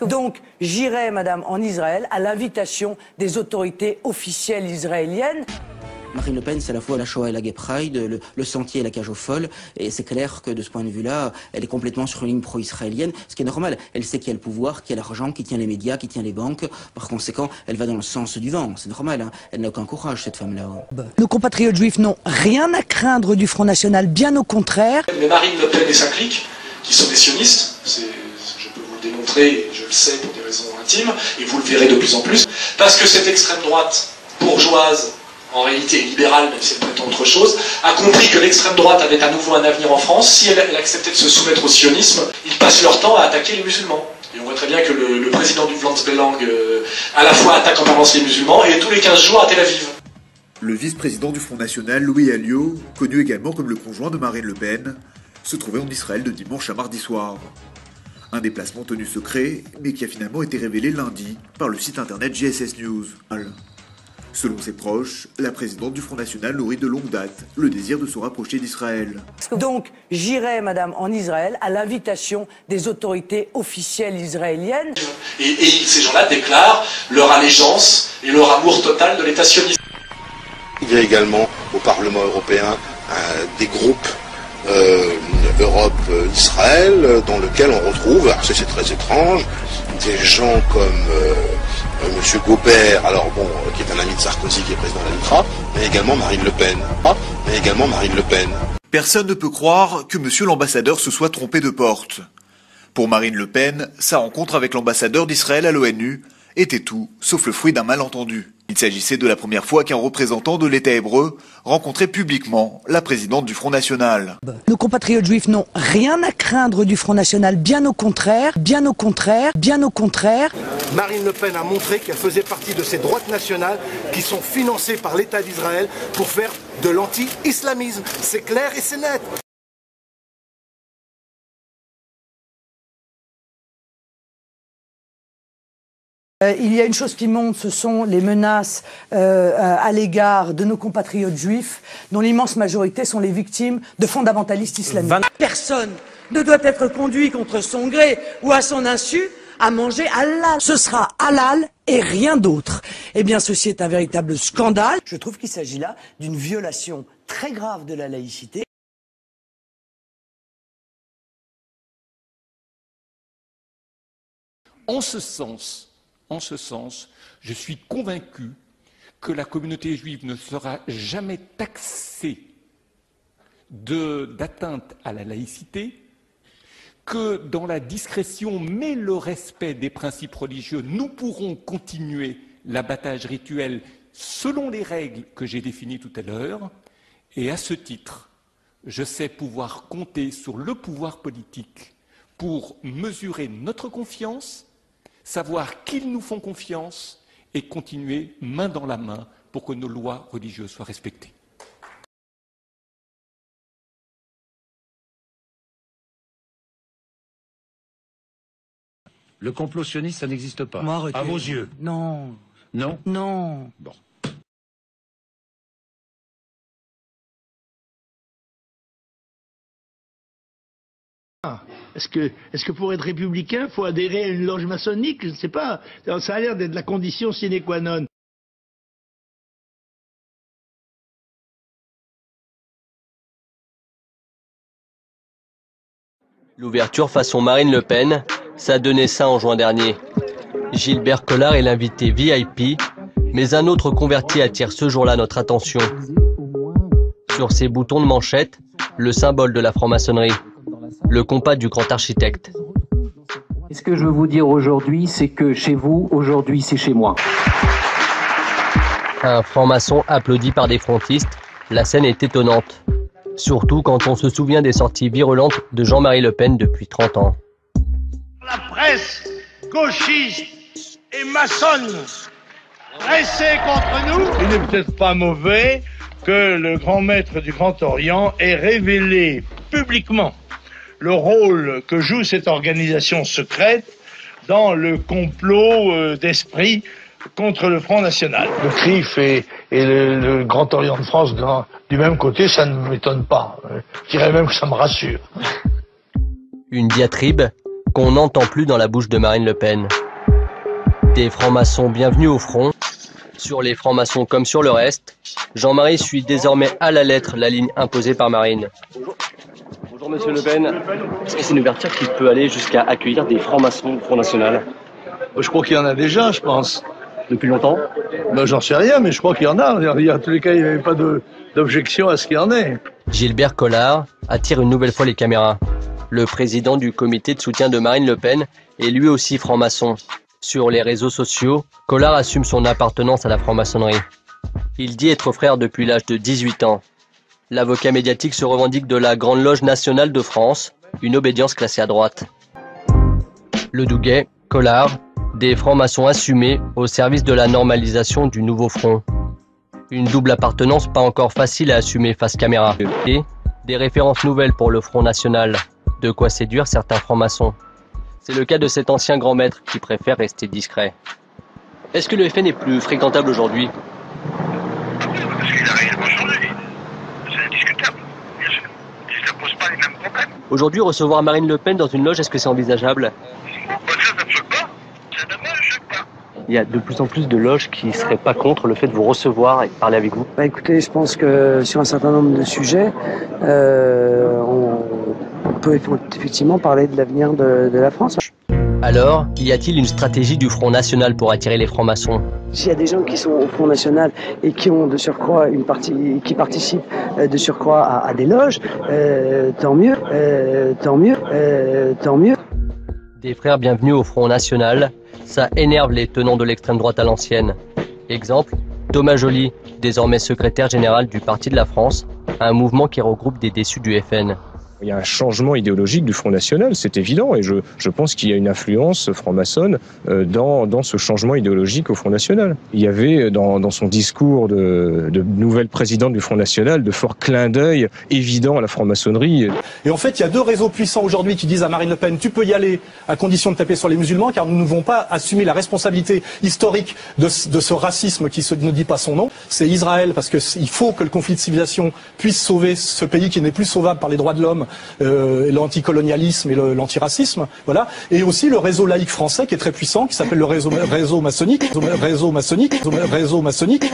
Donc, j'irai, madame, en Israël à l'invitation des autorités officielles israéliennes. Marine Le Pen, c'est à la fois la Shoah et la Gay Pride, le sentier et la cage aux folles, et c'est clair que de ce point de vue-là, elle est complètement sur une ligne pro-israélienne, ce qui est normal. Elle sait qu'il y a le pouvoir, qu'il y a l'argent, qui tient les médias, qui tient les banques. Par conséquent, elle va dans le sens du vent, c'est normal. Hein. Elle n'a aucun courage, cette femme-là. Nos compatriotes juifs n'ont rien à craindre du Front National, bien au contraire. Mais Marine Le Pen et sa clique, qui sont des sionistes, je peux vous le démontrer, je le sais pour des raisons intimes, et vous le verrez de plus en plus, parce que cette extrême droite bourgeoise, en réalité libérale, même si elle prétend autre chose, a compris que l'extrême droite avait à nouveau un avenir en France. Si elle acceptait de se soumettre au sionisme, ils passent leur temps à attaquer les musulmans. Et on voit très bien que le président du Vlaams-Belang à la fois attaque en avance les musulmans et tous les 15 jours à Tel Aviv. Le vice-président du Front National, Louis Alliot, connu également comme le conjoint de Marine Le Pen, se trouvait en Israël de dimanche à mardi soir. Un déplacement tenu secret, mais qui a finalement été révélé lundi par le site internet GSS News. Selon ses proches, la présidente du Front National nourrit de longue date le désir de se rapprocher d'Israël. Donc, j'irai, madame, en Israël à l'invitation des autorités officielles israéliennes. Et ces gens-là déclarent leur allégeance et leur amour total de l'État sioniste. Il y a également au Parlement européen des groupes Europe-Israël dans lesquels on retrouve, alors c'est très étrange, des gens comme Monsieur Gobert, alors bon, qui est un ami de Sarkozy, qui est président de la LITRA, mais également Marine Le Pen. Personne ne peut croire que Monsieur l'ambassadeur se soit trompé de porte. Pour Marine Le Pen, sa rencontre avec l'ambassadeur d'Israël à l'ONU était tout sauf le fruit d'un malentendu. Il s'agissait de la première fois qu'un représentant de l'État hébreu rencontrait publiquement la présidente du Front National. Nos compatriotes juifs n'ont rien à craindre du Front National, bien au contraire, bien au contraire, bien au contraire. Marine Le Pen a montré qu'elle faisait partie de ces droites nationales qui sont financées par l'État d'Israël pour faire de l'anti-islamisme. C'est clair et c'est net. Il y a une chose qui monte, ce sont les menaces à l'égard de nos compatriotes juifs, dont l'immense majorité sont les victimes de fondamentalistes islamistes. Personne ne doit être conduit contre son gré ou à son insu à manger halal. Ce sera halal et rien d'autre. Eh bien, ceci est un véritable scandale. Je trouve qu'il s'agit là d'une violation très grave de la laïcité. En ce sens, je suis convaincu que la communauté juive ne sera jamais taxée d'atteinte à la laïcité, que dans la discrétion mais le respect des principes religieux, nous pourrons continuer l'abattage rituel selon les règles que j'ai définies tout à l'heure, et à ce titre, je sais pouvoir compter sur le pouvoir politique pour mesurer notre confiance, savoir qu'ils nous font confiance et continuer main dans la main pour que nos lois religieuses soient respectées. Le complot sioniste, ça n'existe pas. À vos yeux? Non. Non? Non. Bon. Est-ce que pour être républicain, il faut adhérer à une loge maçonnique? Je ne sais pas. Ça a l'air d'être la condition sine qua non. L'ouverture façon Marine Le Pen, ça donnait ça en juin dernier. Gilbert Collard est l'invité VIP, mais un autre converti attire ce jour-là notre attention. Sur ses boutons de manchette, le symbole de la franc-maçonnerie. Le compas du grand architecte. Ce que je veux vous dire aujourd'hui, c'est que chez vous, aujourd'hui, c'est chez moi. Un franc-maçon applaudi par des frontistes, la scène est étonnante. Surtout quand on se souvient des sorties virulentes de Jean-Marie Le Pen depuis 30 ans. La presse gauchiste et maçonne dressée contre nous. Il n'est peut-être pas mauvais que le grand maître du Grand Orient ait révélé publiquement le rôle que joue cette organisation secrète dans le complot d'esprit contre le Front National. Le CRIF et le Grand Orient de France du même côté, ça ne m'étonne pas. Je dirais même que ça me rassure. Une diatribe qu'on n'entend plus dans la bouche de Marine Le Pen. Des francs-maçons bienvenus au front. Sur les francs-maçons comme sur le reste, Jean-Marie suit désormais à la lettre la ligne imposée par Marine. Bonjour Monsieur Le Pen. Est-ce que c'est une ouverture qui peut aller jusqu'à accueillir des francs-maçons au Front National? Je crois qu'il y en a déjà, je pense. Depuis longtemps? Ben, j'en sais rien, mais je crois qu'il y en a. En tous les cas, il n'y avait pas d'objection à ce qu'il y en ait. Gilbert Collard attire une nouvelle fois les caméras. Le président du comité de soutien de Marine Le Pen est lui aussi franc-maçon. Sur les réseaux sociaux, Collard assume son appartenance à la franc-maçonnerie. Il dit être frère depuis l'âge de 18 ans. L'avocat médiatique se revendique de la Grande Loge nationale de France, une obédience classée à droite. Le Douguet, Collard, des francs-maçons assumés au service de la normalisation du nouveau front. Une double appartenance pas encore facile à assumer face caméra. Et des références nouvelles pour le Front National, de quoi séduire certains francs-maçons. C'est le cas de cet ancien grand maître qui préfère rester discret. Est-ce que le FN est plus fréquentable aujourd'hui? Parce qu'il a réellement changé. C'est indiscutable, bien sûr. Il ne pose pas les mêmes problèmes. Aujourd'hui, recevoir Marine Le Pen dans une loge, est-ce que c'est envisageable? Il y a de plus en plus de loges qui ne seraient pas contre le fait de vous recevoir et de parler avec vous. Écoutez, je pense que sur un certain nombre de sujets, on peut effectivement parler de l'avenir de la France. Alors, y a-t-il une stratégie du Front National pour attirer les francs-maçons? S'il y a des gens qui sont au Front National et qui ont de surcroît une partie, qui participent de surcroît à des loges, tant mieux, tant mieux, tant mieux. Des frères bienvenus au Front National, ça énerve les tenants de l'extrême droite à l'ancienne. Exemple, Thomas Joly, désormais secrétaire général du Parti de la France, un mouvement qui regroupe des déçus du FN. Il y a un changement idéologique du Front National, c'est évident, et je pense qu'il y a une influence franc-maçonne dans ce changement idéologique au Front National. Il y avait dans son discours de nouvelle présidente du Front National de forts clins d'œil évidents à la franc-maçonnerie. Et en fait, il y a deux réseaux puissants aujourd'hui qui disent à Marine Le Pen, tu peux y aller à condition de taper sur les musulmans, car nous ne pouvons pas assumer la responsabilité historique de ce racisme qui ne dit pas son nom. C'est Israël, parce qu'il faut que le conflit de civilisation puisse sauver ce pays qui n'est plus sauvable par les droits de l'homme, l'anticolonialisme et l'antiracisme, voilà. Et aussi le réseau laïque français qui est très puissant, qui s'appelle le réseau maçonnique, réseau maçonnique.